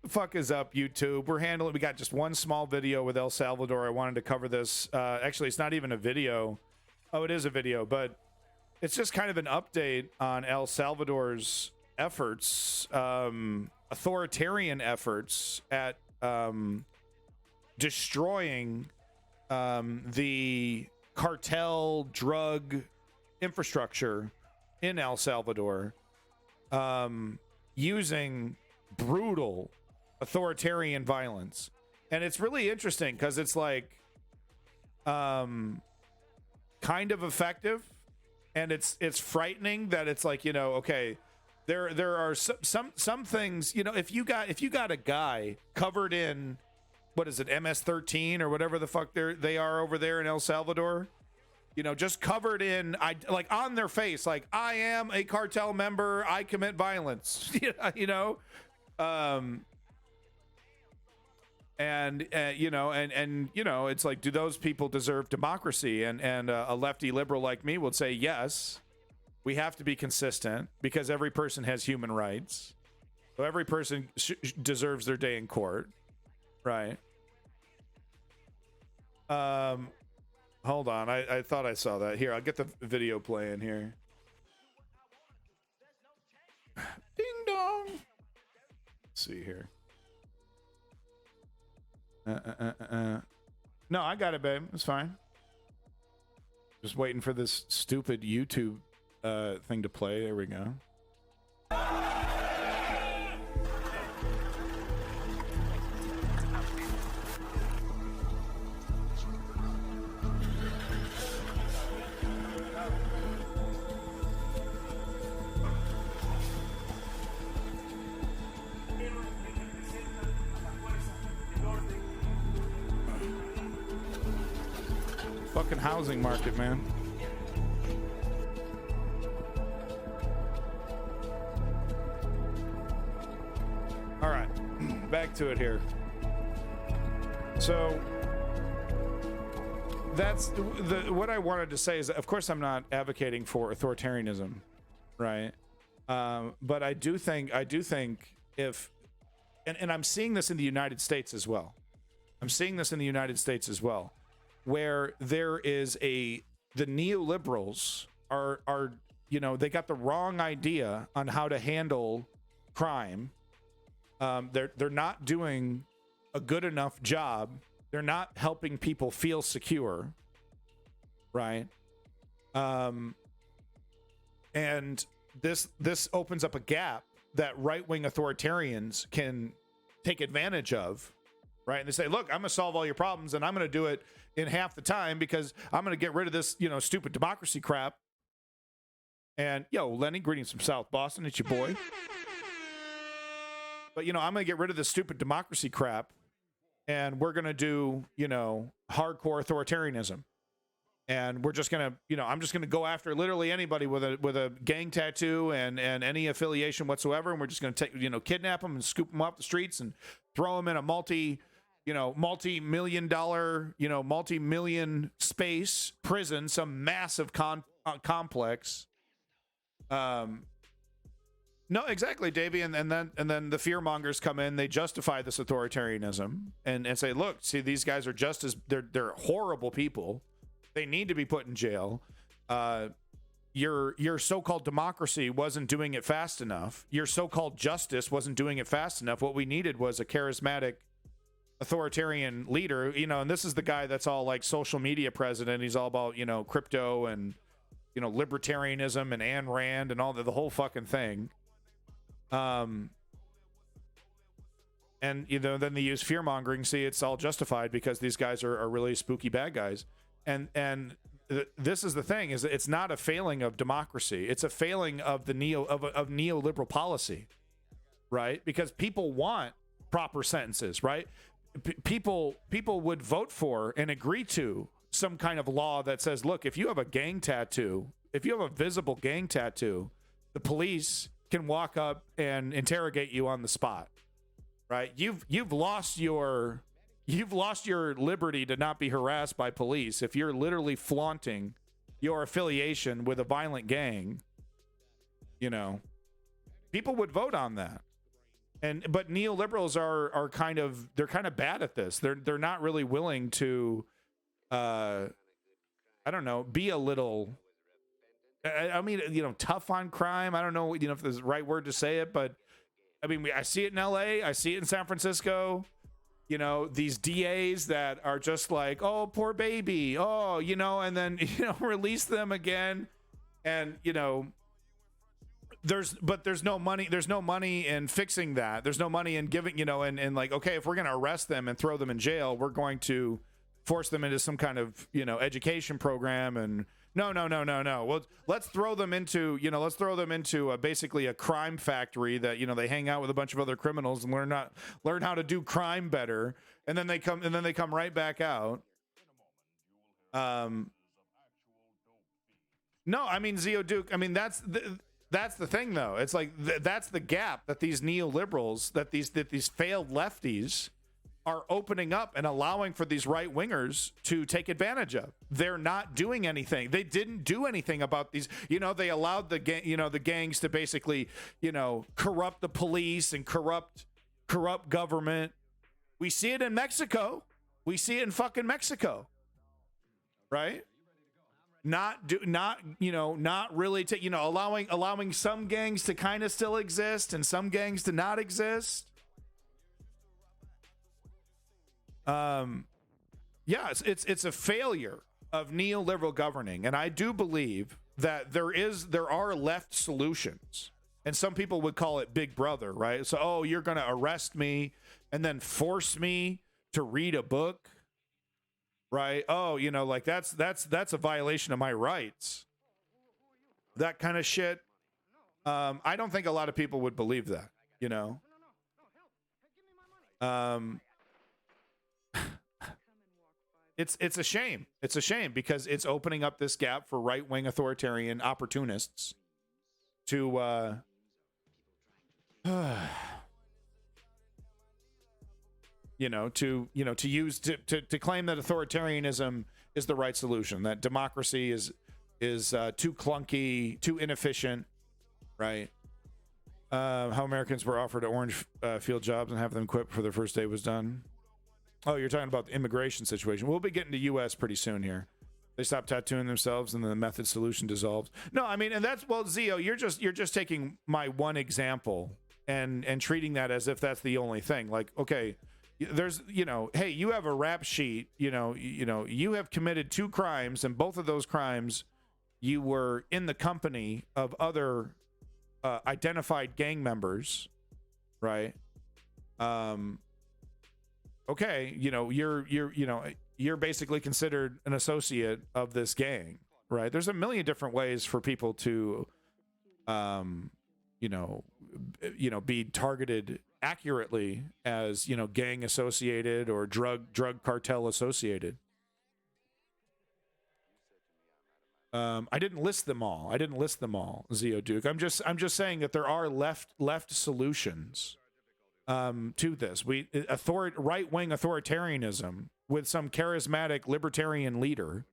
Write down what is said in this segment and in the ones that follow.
The fuck is up, YouTube? We're handling. We got just one small video with El Salvador. I wanted to cover this. Actually, it's not even a video. Oh, it is a video, but it's just kind of an update on El Salvador's efforts, authoritarian efforts at destroying the cartel drug infrastructure in El Salvador, using brutal authoritarian violence. And it's really interesting because it's like kind of effective, and it's frightening that it's like, you know, okay, there are some things, you know, if you got a guy covered in, what is it, MS-13 or whatever the fuck they are over there in El Salvador, you know, just covered in, like on their face, like, I am a cartel member, I commit violence, you know, and you know, and you know, it's like, do those people deserve democracy? And a lefty liberal like me would say, yes, we have to be consistent because every person has human rights, so every person deserves their day in court, right? Hold on, I thought I saw that. Here, I'll get the video playing here. Ding dong. Let's see here. No, I got it, babe. It's fine. Just waiting for this stupid YouTube thing to play. There we go. Fucking housing market, man. All right, back to it here. So that's what I wanted to say is, of course, I'm not advocating for authoritarianism, right? But I do think if, and I'm seeing this in the United States as well. Where there is the neoliberals are, you know, they got the wrong idea on how to handle crime. They're not doing a good enough job. They're not helping people feel secure, right? And this opens up a gap that right-wing authoritarians can take advantage of, right? And they say, look, I'm going to solve all your problems, and I'm going to do it in half the time because I'm going to get rid of this, you know, stupid democracy crap. And, yo, Lenny, greetings from South Boston. It's your boy. But, you know, I'm going to get rid of this stupid democracy crap, and we're going to do, you know, hardcore authoritarianism. And we're just going to, you know, I'm just going to go after literally anybody with a gang tattoo and any affiliation whatsoever. And we're just going to take, you know, kidnap them and scoop them off the streets and throw them in a multi-million dollar, you know, multi-million space prison, some massive complex. No, exactly, Davey. And then the fear mongers come in, they justify this authoritarianism and say, look, see, these guys are just as they're horrible people. They need to be put in jail. Your so-called democracy wasn't doing it fast enough. Your so-called justice wasn't doing it fast enough. What we needed was a charismatic authoritarian leader, you know, and this is the guy that's all like social media president. He's all about, you know, crypto and, you know, libertarianism and Ayn Rand and all the whole fucking thing. And, you know, then they use fear mongering. See, it's all justified because these guys are really spooky bad guys. And this is the thing, is it's not a failing of democracy. It's a failing of the neoliberal policy, right? Because people want proper sentences, right? People would vote for and agree to some kind of law that says, look, if you have a gang tattoo, if you have a visible gang tattoo, the police can walk up and interrogate you on the spot, right? You've lost your liberty to not be harassed by police if you're literally flaunting your affiliation with a violent gang. You know, people would vote on that. And but neoliberals are kind of, they're kind of bad at this. They're not really willing to I don't know, be a little, I mean, tough on crime. I don't know, if there's the right word to say it, but I mean, I see it in LA, I see it in San Francisco. These DAs that are just like, oh, poor baby, oh, and then release them again, and there's no money in fixing that. There's no money in giving, and like, okay, if we're going to arrest them and throw them in jail, we're going to force them into some kind of, education program. And no. Well, let's throw them into, basically a crime factory that, they hang out with a bunch of other criminals and learn how to do crime better. And then they come right back out. No, I mean, Zio Duke, I mean, that's the thing, though. It's like that's the gap that these neoliberals, that these failed lefties are opening up and allowing for these right wingers to take advantage of. They're not doing anything. They didn't do anything about these. They allowed the gangs to basically, corrupt the police and corrupt government. We see it in Mexico. We see it in fucking Mexico, right? Not really allowing some gangs to kind of still exist and some gangs to not exist. It's a failure of neoliberal governing, and I do believe that there are left solutions, and some people would call it Big Brother, right? So, oh, you're going to arrest me and then force me to read a book, right? Oh, like that's a violation of my rights. That kind of shit. I don't think a lot of people would believe that, It's a shame. It's a shame because it's opening up this gap for right-wing authoritarian opportunists to to claim that authoritarianism is the right solution, that democracy is too clunky, too inefficient, right? How Americans were offered orange field jobs and have them quit before their first day was done. Oh, you're talking about the immigration situation. We'll be getting to U.S. pretty soon here. They stop tattooing themselves and the method solution dissolves. No, I mean, and that's, well, Zio, you're just taking my one example and treating that as if that's the only thing. Like, okay, there's, hey, you have a rap sheet, you have committed 2 crimes, and both of those crimes you were in the company of other identified gang members, right? Okay, you're basically considered an associate of this gang, right? There's a million different ways for people to, be targeted accurately as, gang associated or drug cartel associated. I didn't list them all, Zio Duke. I'm just saying that there are left solutions to this. Right-wing authoritarianism with some charismatic libertarian leader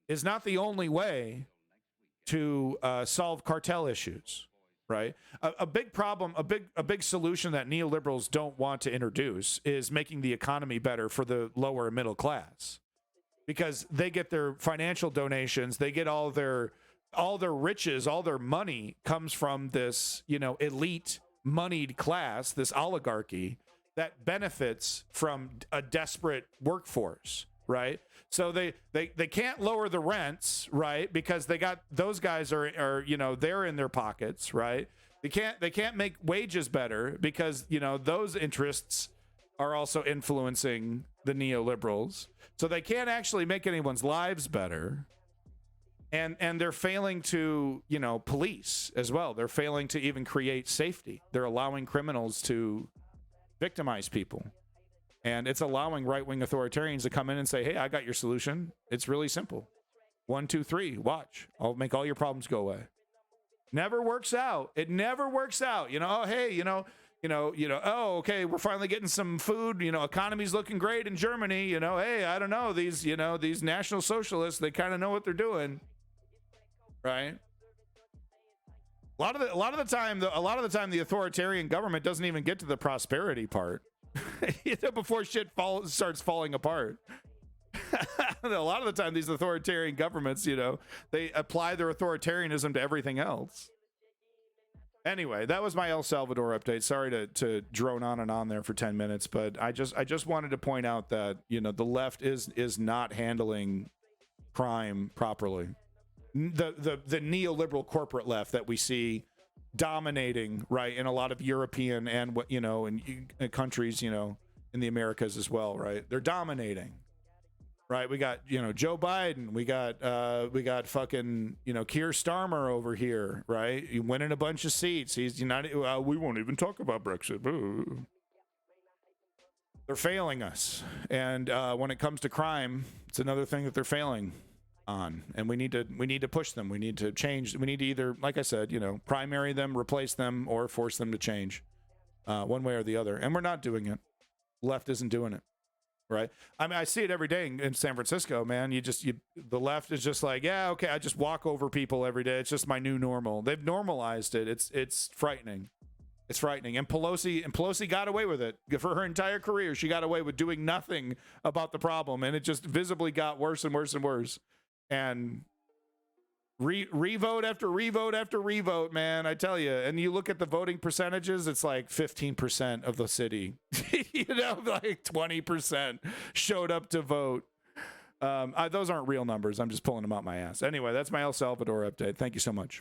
is not the only way to solve cartel issues, right? A big problem, a big solution that neoliberals don't want to introduce is making the economy better for the lower and middle class, because they get their financial donations, they get all their riches, all their money comes from this, elite moneyed class, this oligarchy that benefits from a desperate workforce, right? So they can't lower the rents, right? Because they got, those guys are they're in their pockets, right? They can't make wages better because, those interests are also influencing the neoliberals. So they can't actually make anyone's lives better. And they're failing to, police as well. They're failing to even create safety. They're allowing criminals to victimize people. And it's allowing right-wing authoritarians to come in and say, hey, I got your solution. It's really simple. 1, 2, 3, watch. I'll make all your problems go away. Never works out. It never works out. Oh, hey, oh, okay, we're finally getting some food. Economy's looking great in Germany. Hey, I don't know. These National Socialists, they kind of know what they're doing. Right? A lot of the time, the authoritarian government doesn't even get to the prosperity part before shit starts falling apart. A lot of the time, these authoritarian governments, they apply their authoritarianism to everything else. Anyway, that was my El Salvador update. Sorry to drone on and on there for 10 minutes, but I just wanted to point out that the left is not handling crime properly. The neoliberal corporate left that we see dominating, right, in a lot of European and in countries in the Americas as well, right? They're dominating. Right, we got Joe Biden, we got fucking Keir Starmer over here, right? He winning a bunch of seats. He's United. We won't even talk about Brexit. Boo. They're failing us, and when it comes to crime, it's another thing that they're failing on, and we need to push them. We need to change. We need to either, like I said, primary them, replace them, or force them to change, one way or the other. And we're not doing it. Left isn't doing it. Right. I mean, I see it every day in San Francisco, man. The left is just like, yeah, okay, I just walk over people every day. It's just my new normal. They've normalized it. It's frightening. It's frightening. And Pelosi got away with it for her entire career. She got away with doing nothing about the problem, and it just visibly got worse and worse and worse. And revote after revote after revote, man, I tell you. And you look at the voting percentages, it's like 15% of the city, like 20% showed up to vote. Those aren't real numbers. I'm just pulling them out my ass. Anyway, that's my El Salvador update. Thank you so much.